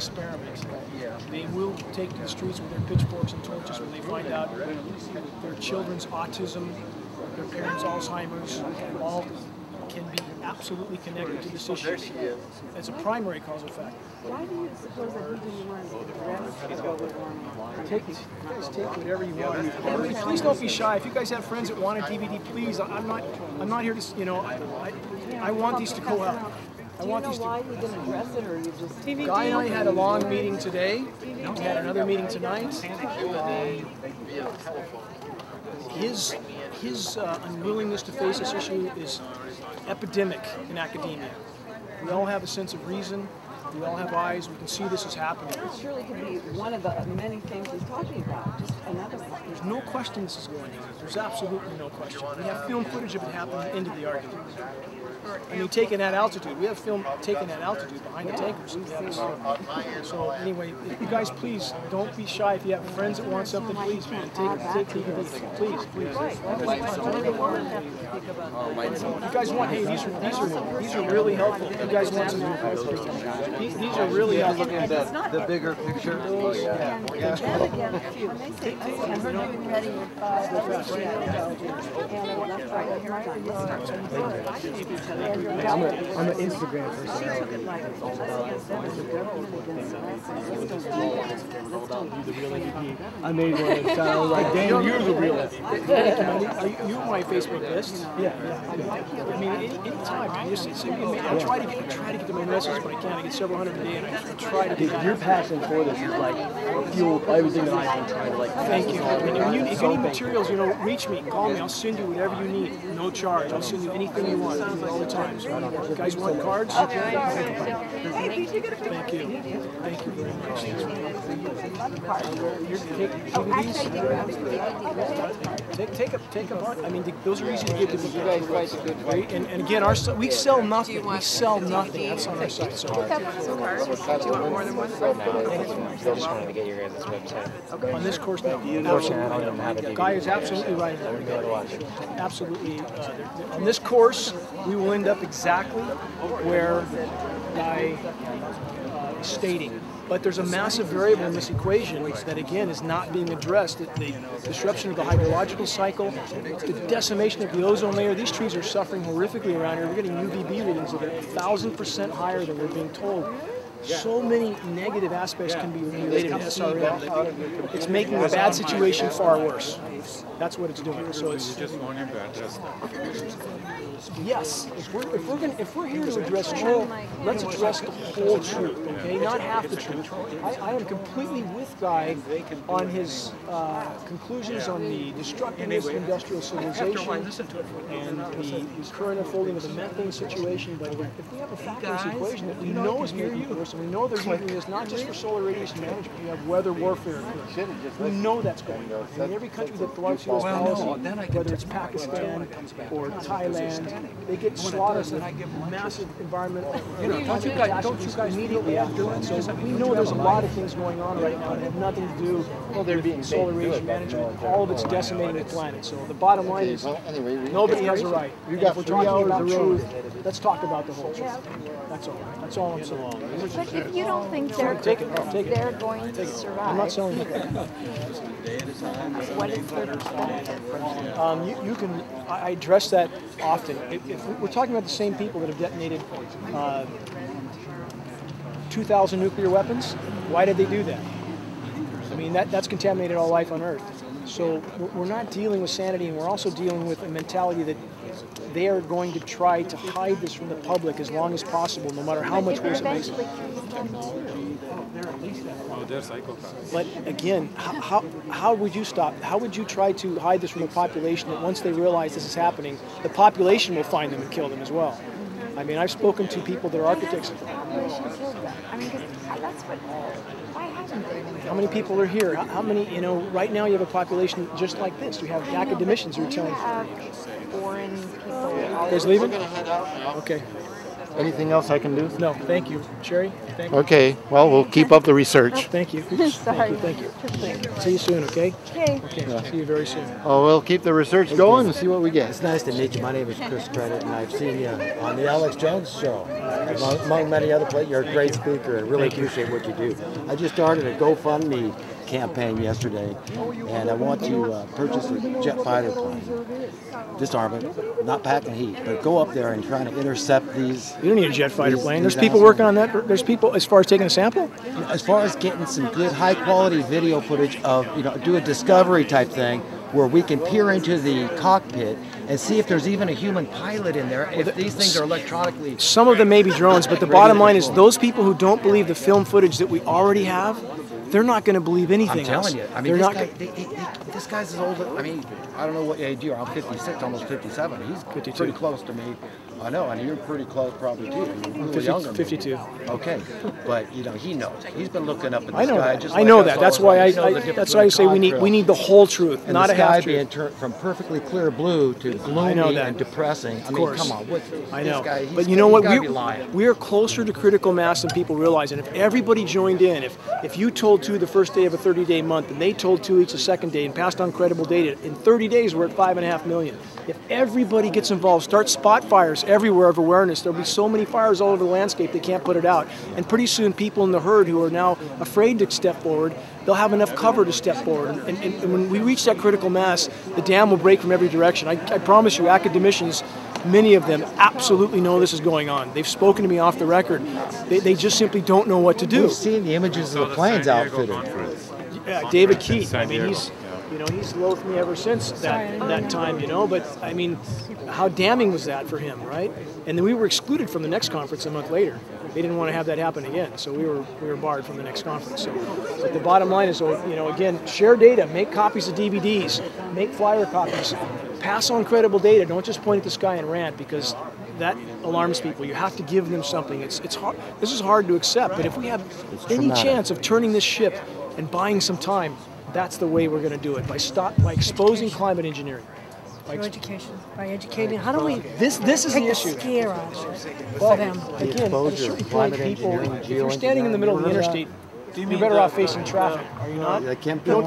experiment. They will take to the streets with their pitchforks and torches when they find out their children's autism, their parents' Alzheimer's, all can be absolutely connected to this issue. It's a primary causal factor. Why do you suppose that he didn't want to take whatever you want. And please don't be shy. If you guys have friends that want a DVD, please. I'm not here to, you know, I want these to go out. Do you know why he didn't address it, or you just... Guy and I had a long meeting today. We had another meeting tonight. His unwillingness to face this issue is epidemic in academia. We all have a sense of reason. We all have eyes. We can see this is happening. It surely could be one of the many things he's talking about. Just another one. There's no question this is going on. There's absolutely no question. We have film footage of it happening into the argument. I mean, taking that altitude. We have film taking that altitude behind the tankers. So anyway, you guys, please don't be shy. If you have friends that want something, please, man, take DVD. Please. You guys want? Hey, these are really helpful. You guys want some? These are really helpful. Looking at the bigger picture. I'm an Instagram person. I made one that sounded like, Dane, you're the real MVP. Are you on my Facebook list? Yeah. I mean, anytime, man. I try to get to my messages, but I can't. I get several hundred a day, and I try to get your passion for this is like fuel everything that I've been trying to like. Thank you. I mean, if you need materials, you know, reach me, call me. I'll send you whatever you need, no charge. I'll send you anything you want all the time. So, you guys want cards? Thank you. Thank you very much. Take a bunch. I mean, those are easy to give to me. You guys write a good rate. And again, we sell nothing. We sell nothing. That's on our site. So. Do you want more than one? I just wanted to get your guys' website. On this course, no. Guy is absolutely right. Absolutely. On this course, we will end up exactly where Guy is stating. But there's a massive variable in this equation that, again, is not being addressed. The disruption of the hydrological cycle, the decimation of the ozone layer. These trees are suffering horrifically around here. We're getting UVB readings that are 1,000% higher than we're being told. So many negative aspects can be related to SRM. It's making the bad situation far worse. That's what it's doing. So it's yes. If we're here to address truth, let's address the whole truth. Okay, not half the truth. I am completely with Guy on his conclusions on the destructiveness of industrial civilization and the current unfolding of the methane situation. But if we have a factor equation that we know is making it worse, and we know they're using this not just for solar radiation management, we have weather warfare. We know that's going on. I mean, every country that flouts U.S. policy, whether it's Pakistan or Thailand, they get slaughtered with massive environmental. Don't you guys immediately after that? So we know there's a lot of things going on right now that have nothing to do with solar radiation management. All of it's decimating the planet. So the bottom line is nobody has a right. If we're talking about truth, let's talk about the whole truth. That's all. That's all I'm saying. But if you don't think they're going to survive, I'm not selling it. What is their perspective? You can. I address that often. If we're talking about the same people that have detonated 2,000 nuclear weapons, why did they do that? I mean, that's contaminated all life on Earth. So we're not dealing with sanity, and we're also dealing with a mentality that they are going to try to hide this from the public as long as possible, no matter how much worse it makes it. But again, how would you stop? How would you try to hide this from the population that once they realize this is happening, the population will find them and kill them as well? I mean, I've spoken to people that are architects. I mean, that's what. Why haven't they? How many people are here? How many? You know, right now you have a population just like this. You have academicians who are telling. Foreign people. You guys leaving? Okay. Anything else I can do? No, thank you. Sherry, thank you. Okay, well, we'll keep up the research. Thank you. Sorry. Thank you. See you soon, okay? Okay. Okay, see you very soon. Oh, we'll keep the research going and see what we get. It's nice to meet you. My name is Chris Credit, and I've seen you on the Alex Jones Show. Among many other places, you're a great speaker, and really appreciate what you do. I just started a GoFundMe campaign yesterday, and I want to purchase a jet fighter plane. Disarm it, not packing heat, but go up there and try to intercept these. You don't need a jet fighter plane. There's people working on that. There's people as far as taking a sample. As far as getting some good, high-quality video footage of, do a discovery type thing where we can peer into the cockpit and see if there's even a human pilot in there. If these things are electronically. Some of them may be drones, but the bottom line is those people who don't believe the film footage that we already have, they're not going to believe anything I'm telling else. you. I mean, They're this guy's as old. I mean, I don't know what age you are. I'm 56, almost 57. He's 52. pretty close to me. I know, and you're pretty close probably too. I mean, a little younger. 52. Okay, but he knows. He's been looking up at the I know sky. that. Just I like know us that. all That's the why time. He knows the I difference that's why I say between we need the whole truth, and not the a half sky being truth. from perfectly clear blue to gloomy and depressing. I mean, course. come on. I know. This guy, But you know what? We're We're closer to critical mass than people realize. And if everybody joined in, if you told two the first day of a 30-day month and they told two each the second day and passed on credible data, in 30 days we're at 5.5 million. If everybody gets involved, start spot fires everywhere of awareness, there'll be so many fires all over the landscape they can't put it out. And pretty soon people in the herd who are now afraid to step forward, they'll have enough cover to step forward. And when we reach that critical mass, the dam will break from every direction. I promise you, academicians, many of them absolutely know this is going on. They've spoken to me off the record. They just simply don't know what to do. We've seen the images of the planes outfitted. Yeah, David Keith. I mean, he's loathed me ever since that time, But I mean, how damning was that for him, right? And then we were excluded from the next conference a month later. They didn't want to have that happen again, so we were barred from the next conference. So, but the bottom line is, again, share data, make copies of DVDs, make flyer copies, pass on credible data. Don't just point at the sky and rant, because that alarms people. You have to give them something. It's hard. This is hard to accept, but if we have any chance of turning this ship and buying some time, that's the way we're going to do it, by exposing climate engineering. Through education, by educating. How do we this is take the issue. The scare out of it Well, for them? again, at a certain point, people, if you're standing in the middle of the interstate, you're better off facing traffic, are you not? You You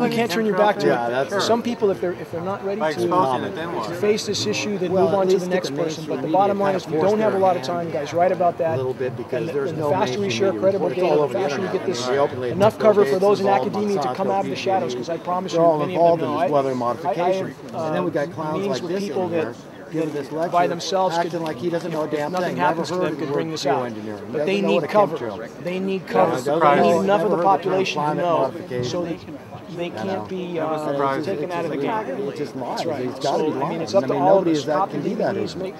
can't turn your back to it. Some people, if they're not ready to face this issue, then move on to the next person. But the bottom line is, we don't have a lot of time, guys. Write about that. A little bit, because there's and no the faster we share credible data, the faster we get this enough cover for those in academia to come out of the shadows. Because I promise you, many of them know. This weather modification. And then we got clowns like this people in here. Give this lecture, by themselves acting like he doesn't know a damn nothing thing. happens to Never them heard could bring this out. geoengineering. But they Doesn't know need what a cover. chemtrail is. They need cover. They need enough of the population to know, so they can't be taken out of the game. It's just lies. That's right. He's got to be lying. I mean, it's up to all of us. That can be that easy.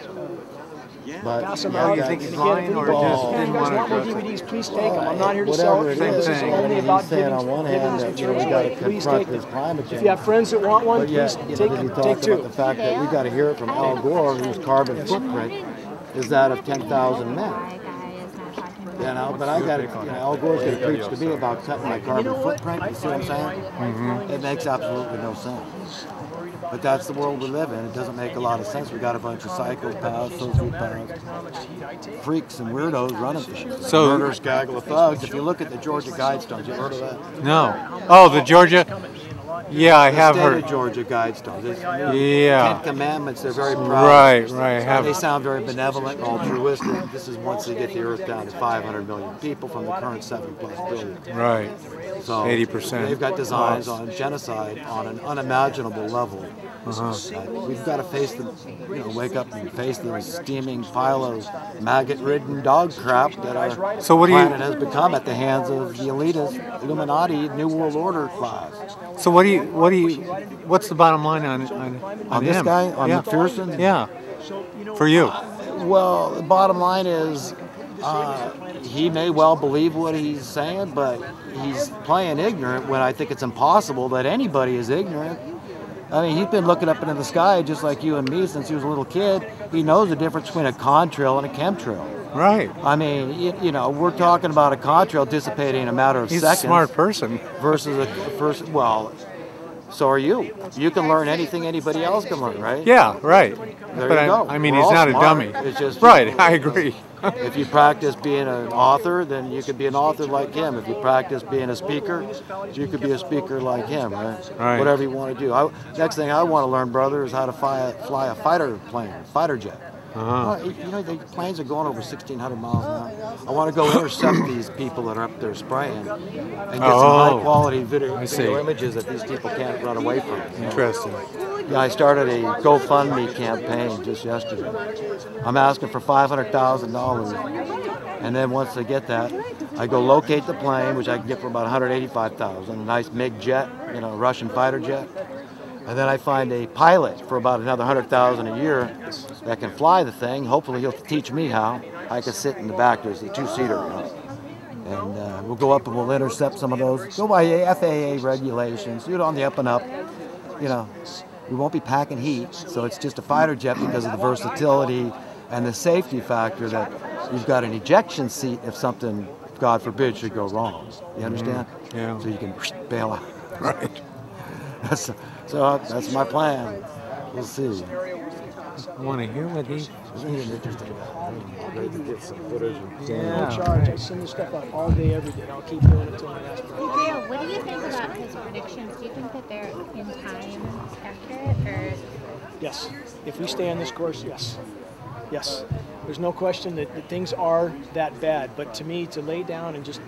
But pass them out. You think he's And again, lying, if or anybody- just if you didn't guys want to want more address it? DVDs, please take them. I'm not here to Whatever sell it it. is, This is thing. only about he's saying giving on one this hand that material we got to away. Please confront take this them. climate change. If you have friends that want one, But yet, please he take talks two. about the fact that we got to hear it from Al Gore, whose carbon footprint is that of 10,000 men. But I got to, Al Gore's going to preach to me about cutting my carbon footprint. You see what I'm saying? It makes absolutely no sense. But that's the world we live in. It doesn't make a lot of sense. We got a bunch of psychopaths, sociopaths, freaks, and weirdos running things. So, murderers, gaggle of thugs. If you look at the Georgia Guidestones, you heard of that? No. Oh, the Georgia. Yeah, I have The heard. state of Georgia Guidestones. Yeah. Ten Commandments. They're very proud. Right. I have. They sound very benevolent and altruistic. This is once they get the earth down to 500 million people from the current 7+ billion. Right. So 80%. They've got designs on genocide on an unimaginable level. We've got to face the, wake up and face the steaming pile of maggot-ridden dog crap that our planet has become at the hands of the elitist Illuminati New World Order class. So what's the bottom line on this him? guy, on McPherson? Yeah. For you. Well, the bottom line is he may well believe what he's saying, but he's playing ignorant when I think it's impossible that anybody is ignorant. I mean, he's been looking up into the sky just like you and me since he was a little kid. He knows the difference between a contrail and a chemtrail. Right. I mean, we're talking about a contrail dissipating in a matter of seconds. He's a smart person. Versus well, so are you. You can learn anything anybody else can learn, right? Yeah, right. There But you go. I mean, We're he's all not smart. a dummy. It's just, right, I agree. If you practice being an author, then you could be an author like him. If you practice being a speaker, you could be a speaker like him, right? Right. Whatever you want to do. Next thing I want to learn, brother, is how to fly a fighter plane, fighter jet. You know, the planes are going over 1,600 miles an hour. I want to go intercept these people that are up there spraying and get some high-quality video images that these people can't run away from. Interesting. Yeah, I started a GoFundMe campaign just yesterday. I'm asking for $500,000, and then once I get that, I go locate the plane, which I can get for about $185,000, a nice MiG jet, you know, Russian fighter jet. And then I find a pilot for about another $100,000 a year that can fly the thing. Hopefully he'll teach me how. I can sit in the back. There's a two-seater, and we'll go up and we'll intercept some of those. Go by FAA regulations. Do it on the up and up. You know, we won't be packing heat, so it's just a fighter jet because of the versatility and the safety factor that you've got an ejection seat if something, God forbid, should go wrong. You understand? Yeah. So you can bail out. Right. So that's my plan. We'll see. I want to hear what he... Isn't he an interesting guy? Great to get some footage. No charge. I send this stuff out all day, every day. I'll keep doing it till my last breath. Hey, Dale, what do you think about his predictions? Do you think that they're in time accurate, or? Yes. If we stay on this course, yes. Yes. There's no question that things are that bad. But to me, to lay down and just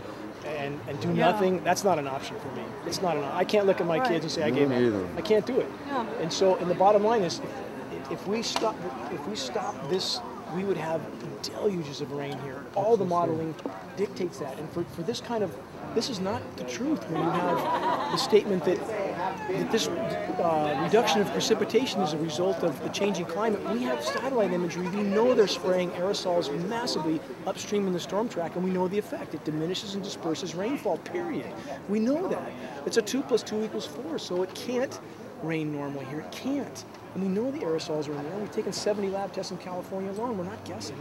and do nothing, that's not an option for me. It's not an option. I can't look at my kids and say I gave up. I can't do it. And so, and the bottom line is, if we stop this, we would have deluges of rain here. All the modeling dictates that. And for this kind of, this is not the truth when you have the statement that this reduction of precipitation is a result of the changing climate. We have satellite imagery. We know they're spraying aerosols massively upstream in the storm track, and we know the effect. It diminishes and disperses rainfall, period. We know that. It's a 2 + 2 = 4, so it can't rain normally here. It can't. And we know the aerosols are in there. We've taken 70 lab tests in California alone. We're not guessing.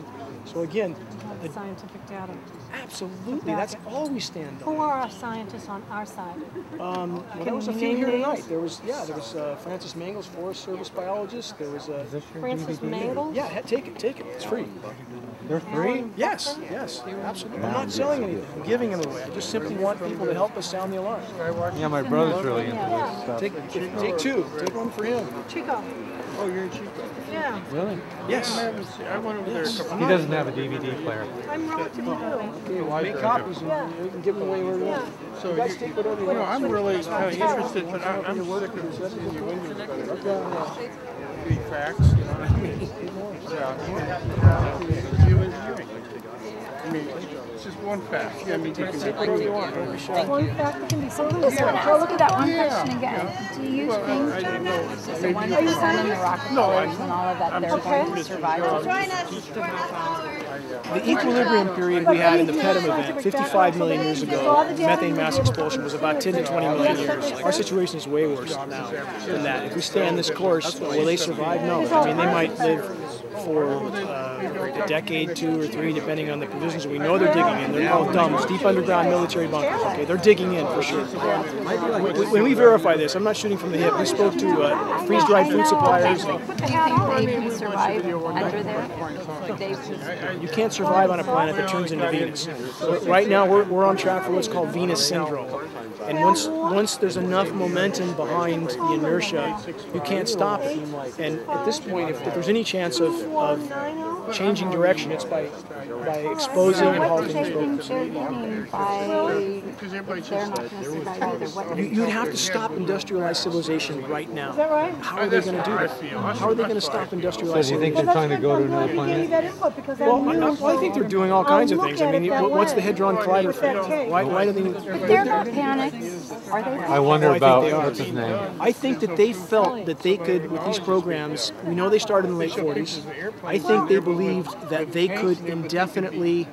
So again, The scientific data. absolutely, that's all we stand on. Who are our scientists on our side? Well, there was a you few name here names? tonight. There was Francis Mangels, Forest Service biologist. There was a Francis Mangels? yeah. Take it. It's free. They're free? Yes, absolutely. I'm not selling anything. I'm giving them away. I just simply want people to help us sound the alarm. Yeah, my brother's really into this stuff. Take two. Take one for him. Chico. Oh, you're in Chico. Yeah. Really? Yes. I went over there a couple He doesn't have a DVD player. I'm relatively new. Make copies and you can give them away wherever you want. So You guys take whatever you want. I'm really interested, but I'm sick of this in New England. The facts, you know what I mean? I mean, it's just one fact. Yeah, I mean, you can Take whatever you want. Don't be shy. One fact that can be something. Well, look at that one question again. Do you think that the 1% and the Rockefellers and all of that, they're going to survive? The equilibrium period we had in the PETM event 55 million years ago, methane mass expulsion was about 10 to 20 million years. Our situation is way worse now than that. If we stay on this course, will they survive? No. I mean, they might live for a decade, 2 or 3, depending on the provisions. We know they're digging in. They're called DUMBs, deep underground military bunkers. Okay, they're digging in for sure. When we verify this, I'm not shooting from the hip. We spoke to freeze-dried food suppliers. Do you think they can survive under there? You can't survive on a planet that turns into Venus. Right now, we're on track for what's called Venus syndrome. And once there's enough momentum behind the inertia, you can't stop it. And at this point, if there's any chance of changing direction, it's by exposing and halting What do this they think they're getting by they're not going to survive either? What You'd have to stop industrialized civilization right now. Is that right? How are they going to do that? How are they going to stop So industrialized do you think civilization? they're trying to go to another planet? That input because Well, I think they're doing all kinds of things. I mean, what's the Hadron Collider thing? Why do they? they're not panicked, are they? I wonder I think about, they are. what's his name? I think that they felt that they could, with these programs, we know they started in the late 40s. I think they believed that they could indefinitely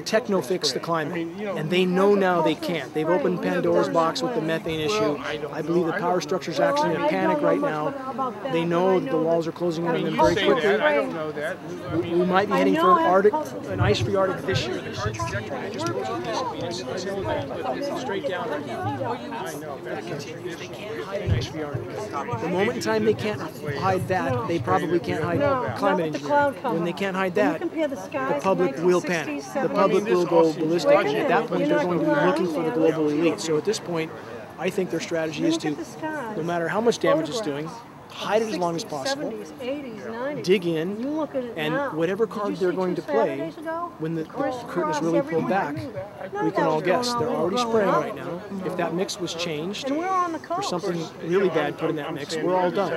techno-fix the climate, and they know now they can't. They've opened Pandora's box with the methane issue. I believe the power structure's actually in a panic right now. They know the walls are closing in on them very quickly. I don't know that. We might be heading for an ice-free Arctic this year. There's a trajectory. I just posted this. I know that, but this is straight down. I know. That continues. They can't hide an ice-free Arctic. The moment in time they can't hide that, they probably can't hide climate engineering. When they can't hide that, the public will panic. The public will go ballistic, and at that point they're going to be looking for the global elite. So at this point, I think their strategy is to, no matter how much damage it's doing, hide it as long as possible, dig in, and whatever card they're going to play, when the curtain is really pulled back, we can all guess. They're already spraying right now. If that mix was changed, or something really bad put in that mix, we're all done.